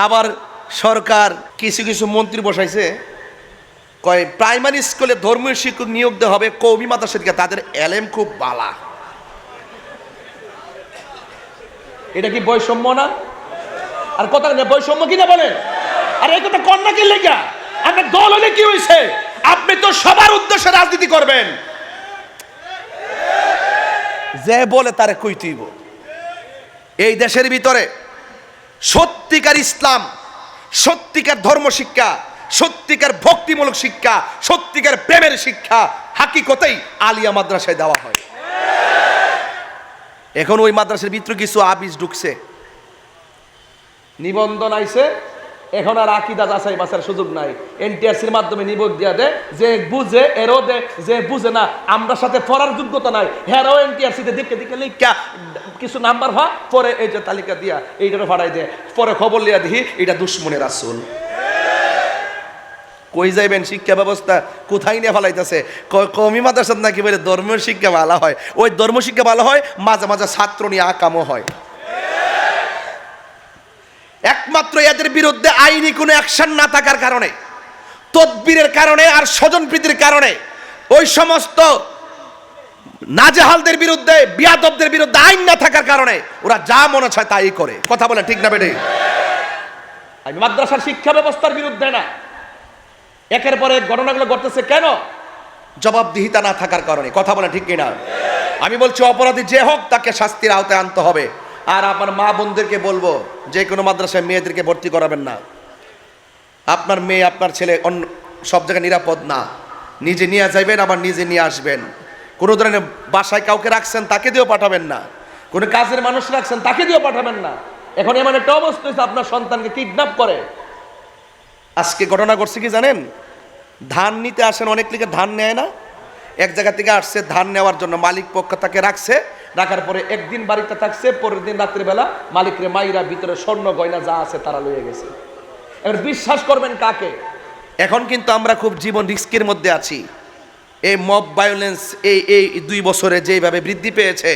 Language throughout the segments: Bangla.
আবার সরকার কিছু কিছু মন্ত্রী বসাইছে, কয় প্রাইমারি স্কুলে ধর্মীয় শিক্ষক নিয়োগ দেওয়া হবে কওমি মাদ্রাসা থেকে, তাদের এলেম খুব বালা। এটা কি বৈষম্য না? আর কথা বৈষম্য কিনা বলেন? আর এই কথা কন্যা কি লেগা? আপনার দল হলে কি হয়েছে? আপনি তো সবার উদ্দেশ্যে রাজনীতি করবেন, যে বলে তারে কইতেইব। এই দেশের ভিতরে সত্যিকার ইসলাম, সত্যিকার ধর্ম শিক্ষা, সত্যিকার ভক্তিমূলক শিক্ষা, সত্যিকার প্রেমের শিক্ষা হাকিকতেই আলিয়া মাদ্রাসায় দেওয়া হয়। এখন ওই মাদ্রাসার ভিতরে কিছু আবিজ ঢুকছে, নিবন্ধন আইছে, এখন আর আকিদা যাচাই বাছার সুযোগ নাই। এনটিআরসির মাধ্যমে নিবন্ধন দিয়া দে, যে বুঝে এরও দে, যে বুঝে না আমরা সাথে পড়ার যোগ্যতা নাই হেরাও এনটিআরসিতে দিকে দিকে লিখা কিছু নাম্বার হয়, পরে এই যে তালিকা দিয়া এইটারে ফাড়াই দে, পরে খবর লিয়া দিই এটা দুশ্মনের রাসূল। কই যাইবেন? শিক্ষা ব্যবস্থা কোথায় নিয়ে ফেলাইতেছে? কওমি মাদ্রাসাত নাকি বলে ধর্মীয় শিক্ষা ভালো হয়, ওই ধর্ম শিক্ষা ভালো হয়, মাঝে মাঝে ছাত্র নিয়ে আকামও হয়। একমাত্র এদের বিরুদ্ধে আইনি কোনো অ্যাকশন না থাকার কারণে, তদবিরের কারণে আর স্বজনপ্রীতির কারণে ওই সমস্ত নাজেহালদের বিরুদ্ধে, বিয়াদবদের বিরুদ্ধে আইন না থাকার কারণে ওরা যা মনে চায় তাই করে। কথা বলেন ঠিক না বেঠিক? আমি মাদ্রাসার শিক্ষা ব্যবস্থার বিরুদ্ধে না, একের পর এক ঘটনাগুলো ঘটতেছে কেন? জবাবদিহিতা না থাকার কারণে। কথা বলেন ঠিক কিনা? আমি বলছি অপরাধী যে হোক তাকে শাস্তির আওতায় আনতে হবে। আর আমার মা বোনদেরকে বলবো, যে কোনো মাদ্রাসায় মেয়েদেরকে ভর্তি করাবেন না। আপনার মেয়ে আপনার ছেলে অন্য সব জায়গায় নিরাপদ না, নিজে নিয়ে যাইবেন আবার নিজে নিয়ে আসবেন। কোনো ধরনের বাসায় কাউকে রাখছেন তাকে দিয়েও পাঠাবেন না, কোনো কাজের মানুষ রাখছেন তাকে দিয়েও পাঠাবেন না। এখন এমন একটা অবস্থা হয়েছে আপনার সন্তানকে কিডন্যাপ করে। আজকে ঘটনা ঘটছে কি জানেন? ধান নিতে আসেন, অনেক লিখে ধান নেয় না, এক জায়গা থেকে আসছে ধান নেওয়ার জন্য, মালিক পক্ষ তাকে রাখছে, রাখার পরে একদিন বাড়িতে থাকছে, পরের দিন রাত্রিবেলা মালিকরে মাইরা ভিতরে স্বর্ণ গয়না যা আছে তারা লইয়ে গেছে। এবার বিশ্বাস করবেন কাকে? এখন কিন্তু আমরা খুব জীবন রিস্কের মধ্যে আছি। এই মব ভায়োলেন্স এই 2 বছরে যেভাবে বৃদ্ধি পেয়েছে,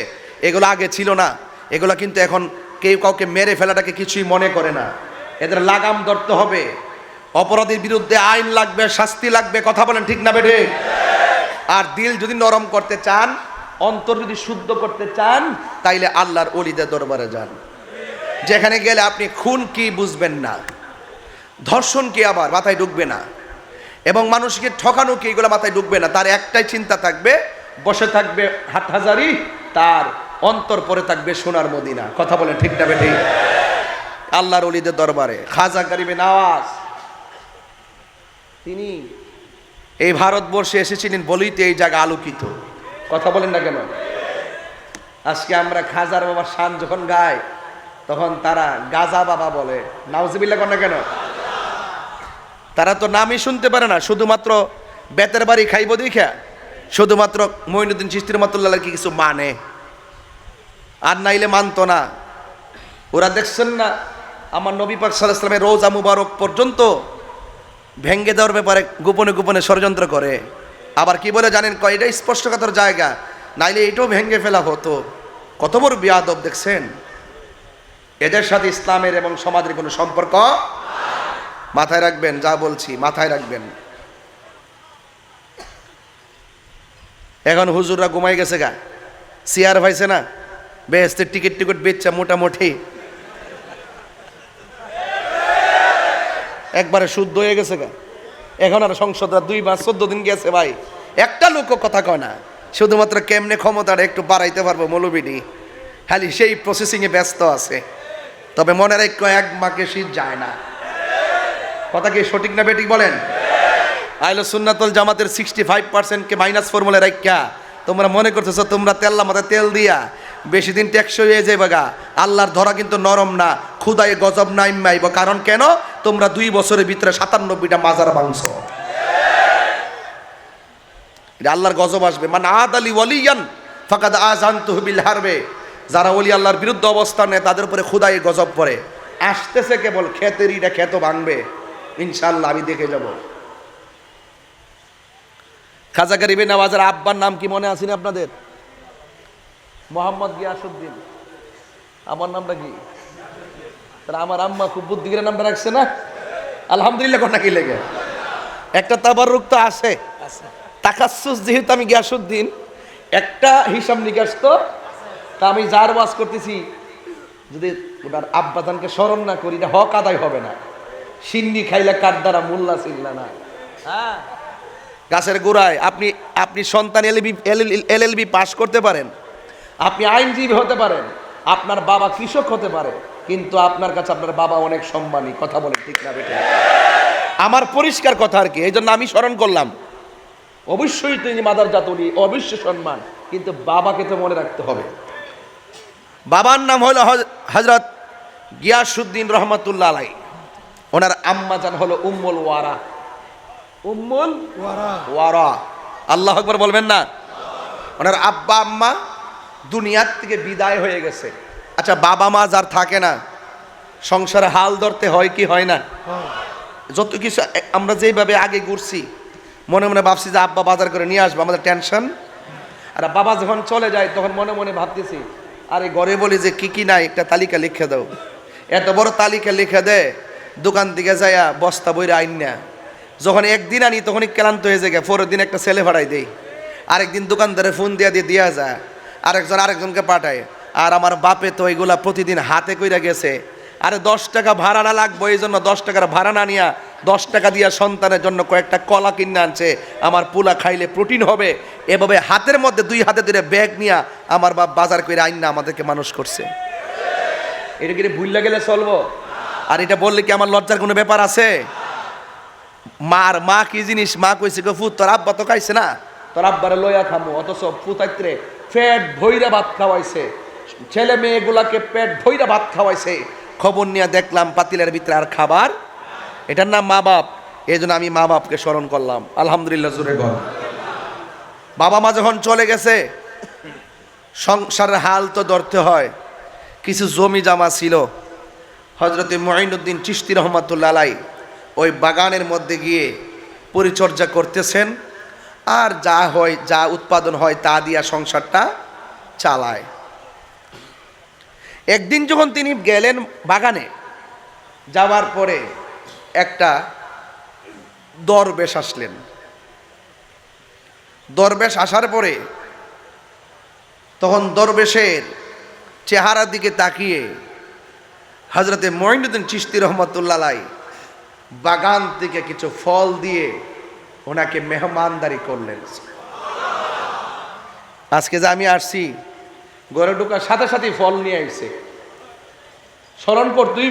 এগুলো আগে ছিল না। এগুলো কিন্তু এখন কেউ কাউকে মেরে ফেলাটাকে কিছুই মনে করে না। এদের লাগাম ধরতে হবে, অপরাধীর বিরুদ্ধে আইন লাগবে, শাস্তি লাগবে। কথা বলেন ঠিক না বেঠে? আর দিল যদি নরম করতে চান, অন্তর যদি শুদ্ধ করতে চান, তাইলে আল্লাহর ওলিদের দরবারে যান। যেখানে গেলে আপনি খুন কি বুঝবেন না, ধর্ষণ কি আবার মাথায় ঢুকবে না, এবং মানুষকে ঠকানো কি এগুলো মাথায় ঢুকবে না। তার একটাই চিন্তা থাকবে, বসে থাকবে হাটহাজারি, তার অন্তর পরে থাকবে সোনার মদিনা। কথা বলেন ঠিক না বেঠে? আল্লাহর ওলিদের দরবারে খাজা গরিবে নওয়াজ, তিনি এই ভারতবর্ষে এসেছিলেন বলেই তো এই জায়গা আলোকিত। কথা বলেন না কেন? আজকে আমরা খাজার বাবার শান যখন গাই, তখন তারা গাজা বাবা বলে। নাউজুবিল্লাহ কর না কেন? তারা তো নামই শুনতে পারে না, শুধুমাত্র বেতের বাড়ি খাইব দেখা, শুধুমাত্র মঈনুদ্দিন চিশতি রহমাতুল্লাহ কি কিছু মানে, আর নাইলে মানতো না। ওরা দেখছেন না আমার নবী পাক সাল্লাল্লাহু আলাইহি ওয়াসাল্লামের রওজা মুবারক পর্যন্ত ভেঙ্গে দেওয়ার ব্যাপারে গোপনে গোপনে ষড়যন্ত্র করে। আবার কি বলে জানেন? কয় এটা স্পষ্টকাতর জায়গা, নাইলে এটাও ভেঙ্গে ফেলা হতো। কত বড় বিয়াদব দেখছেন? এদের সাথে ইসলামের এবং সমাজের কোনো সম্পর্ক। মাথায় রাখবেন, যা বলছি মাথায় রাখবেন। এখন হুজুররা ঘুমাই গেছে গা, চেয়ার পাইছে না, বেহেশতের টিকিট বেচছে মোটামুটি একবারে শুদ্ধ হয়ে গেছে গা। এখন আর সংসদরা 2 মাস 14 দিন গেছে ভাই, একটা লোক কথা কয় না, শুধুমাত্র কেমনে ক্ষমতাটা একটু বাড়াইতে পারবো মৌলবীনি, খালি সেই প্রসেসিংয়ে ব্যস্ত আছে। তবে মনে রাখো, 1 মাকে শীত যায় না। কথা কি সঠিক না বেঠিক বলেন? আহলে সুন্নাতুল জামাতের 65%কে মাইনাস ফর্মুলা রাখা তোমরা মনে করতেছো তোমরা তেল্লা মাথায় তেল দিয়া বেশি দিন টেকসই হয়ে যাবে গা। আল্লাহর ধরা কিন্তু নরম না, খুদাই গজব নাই মাইব। কারণ কেন? তোমরা 2 বছরের ভিতরে 97টা মাজার ভাঙছো। আল্লাহর গজব আসবে। মানে আদালি ওয়ালিয়ান ফাকাদ আযানতুহু বিল হারবে, যারা ওলি আল্লাহর বিরুদ্ধে অবস্থান নেয় তাদের উপরে খুদাই গজব পড়ে। আসতেছে কেবল ক্ষেতেরিটা ক্ষেত ভাঙবে ইনশাআল্লাহ, আমি দেখে যাব। খাজা গরিবে নওয়াজের আব্বার নাম কি মনে আছে না আপনাদের? মোহাম্মদ গিয়াসউদ্দিন। আমার নামটা কি? তাহলে আমার আম্মা খুব বুদ্ধি করে নামটা রাখছে না, আলহামদুলিল্লাহ কোন নাকি লেগে একটা তাবাররুক তো আছে। তাকাসসুস যেহেতু আমি গিয়াসউদ্দিন, একটা হিসাব নিকাশ তো, তা আমি যার ওয়াজ করতেছি যদি ওনার আব্বাজানকে স্মরণ না করি এটা হক আদায় হবে না। সিন্নি খাইলে কার দ্বারা মোল্লা চিল্লা না। হ্যাঁ, গাছের গোড়ায় আপনি আপনি সন্তান এলএলবি পাস করতে পারেন, আপনি আইনজীবী হতে পারেন, আপনার বাবা কৃষক হতে পারে, কিন্তু আপনার কাছে আপনার বাবা অনেক সম্মানী। কথা বলে ঠিক না বেটা? আমার পরিষ্কার কথা আর কি, এই জন্য আমি স্মরণ করলাম। অবশ্যই তিনি মাদার জাতুরি, অবশ্যই সম্মান, কিন্তু বাবাকে তো মনে রাখতে হবে। বাবার নাম হলো হযরত গিয়াসউদ্দিন রহমাতুল্লাহ আলাইহি। ওনার আম্মা জান হলো উম্মুল ওয়ারা। উম্মুল ওয়ারা, আল্লাহু আকবার বলবেন না? ওনার আব্বা আম্মা দুনিয়ার থেকে বিদায় হয়ে গেছে। আচ্ছা, বাবা মা যার থাকে না, সংসারে হাল ধরতে হয় কি হয় না? যত কিছু আমরা যেভাবে আগে ঘুরছি, মনে মনে ভাবছি যে আব্বা বাজার করে নিয়ে আসবো, আমাদের টেনশন। আর বাবা যখন চলে যায় তখন মনে মনে ভাবতেছি, আরে ঘরে বলি যে কি কি নাই একটা তালিকা লিখে দাও। এত বড় তালিকা লিখে দেয়, দোকান থেকে যাইয়া বস্তা বইরা আইন না। যখন একদিন আনি তখনই ক্লান্ত হয়ে যায়, পরের দিন একটা ছেলে ভাড়াই দেই, আরেকদিন দোকানদারে ফোন দিয়া যায়, আরেকজনকে পাঠায়। আর আমার বাপে তো এগুলা প্রতিদিন হাতে কইরা গেছে। আরে 10 টাকা ভাড়া না লাগবো, এই জন্য 10 টাকার ভাড়া না নিয়া 10 টাকা দিয়া সন্তানের জন্য কয়েকটা কলা কিনে আনছে, আমার পোলা খাইলে প্রোটিন হবে। এভাবে হাতের মধ্যে 2 হাতে ধরে ব্যাগ নিয়া আমার বাপ বাজার করে আইন না আমাদেরকে মানুষ করছে। এটা কি ভুললে গেলে চলবো? আর এটা বললে কি আমার লজ্জার কোনো ব্যাপার আছে? মা কি জিনিস? মা কইছে ফুত তোর আব্বা তো খাইছে না, তোর আব্বারে লইয়া খামো। অথচ পুতাইত্রে পেট ভইরা ভাত খাওয়াইছে, ছেলে মেয়েগুলাকে পেট ভইরা ভাত খাওয়াইছে। খবর নিয়ে দেখলাম পাতিলের ভিতরে আর খাবার। এটার নাম মা বাপ। এই জন্য আমি মা বাপকে স্মরণ করলাম। আলহামদুলিল্লাহ জোরে বল। বাবা মা যখন চলে গেছে, সংসারের হাল তো ধরতে হয়। কিছু জমি জামা ছিল, হযরতে মুঈনুদ্দিন চিশতি রহমাতুল্লাহ আলাইহি ওই বাগানের মধ্যে গিয়ে পরিচর্যা করতেছেন, আর যা হয়, যা উৎপাদন হয় তা দিয়া সংসারটা চালায়। একদিন যখন তিনি গেলেন বাগানে, যাওয়ার পরে একটা দরবেশ আসলেন। দরবেশ আসার পরে তখন দরবেশের চেহারার দিকে তাকিয়ে হযরতে মুঈনুদ্দিন চিশতি রহমাতুল্লাহ আলাইহি বাগান থেকে কিছু ফল দিয়ে ওনাকে মেহমানদারি করলেন। আজকে যে আমি আসছি, ঘরে ঢোকার সাথে সাথে ফল নিয়ে আসছে। স্মরণ করতেই,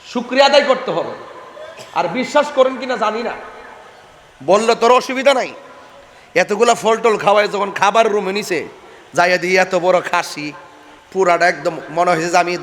শুকরিয়া আদায় করতে হবে। আর বিশ্বাস করেন কিনা জানি না, বললে তোর অসুবিধা নাই। এতগুলা ফল টল খাওয়ায় যখন খাবার রুমে নিছে, যাইয়া দিয়ে এত বড় খাসি, পুরাটা একদম মনে হয়েছে যে আমি